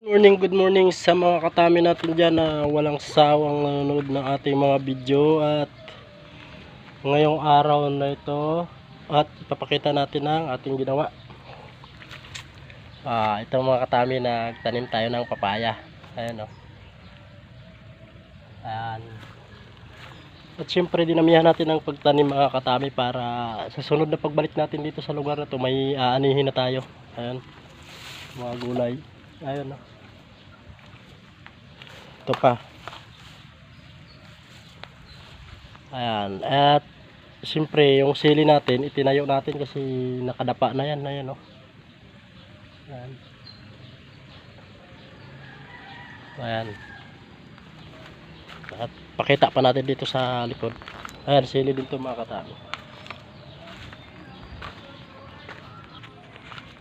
Good morning sa mga katami natin dyan na walang sawang nanonood ng ating mga video. At ngayong araw na ito at ipapakita natin ang ating ginawa. Ito mga katami, nagtanim tayo ng papaya. Ayan o. Ayan. At syempre dinamihan natin ang pagtanim mga katami para sa sunod na pagbalik natin dito sa lugar na to may aanihin na tayo. Ayan, mga gulay. Ayan o. Ito pa. Ayan. At siyempre yung sili natin itinayo natin kasi nakadapa na yan. Ayan o. Ayan. Ayan. At pakita pa natin dito sa likod. Ayan, sili din ito mga katami.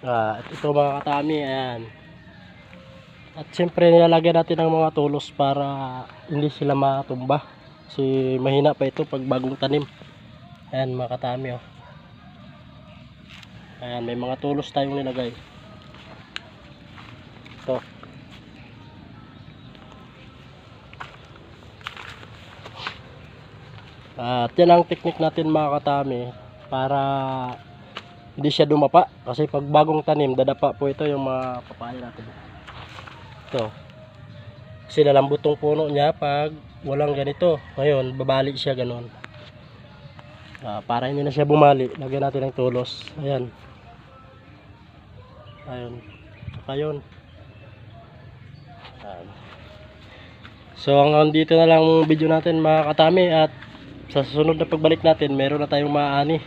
At ito mga katami, ayan. At siyempre nilalagyan natin ng mga tulos para hindi sila matumba. Kasi mahina pa ito pag bagong tanim. Ayan mga katami oh. Ayan, may mga tulos tayong nilagay. Ito. At yan ang technique natin mga katami para hindi siya dumapa. Kasi pag bagong tanim, dadapa po ito yung mga papaya natin. Ito. Kasi lalambot tong puno niya pag walang ganito. Ngayon, babali siya ganon. Para hindi na siya bumali, lagyan natin ng tulos. Ayan. Ayun. Saka yun. Ayan. So hanggang dito na lang video natin mga katami. At sa susunod na pagbalik natin, meron na tayong maaani.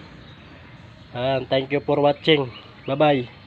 Ayan. Thank you for watching. Bye bye.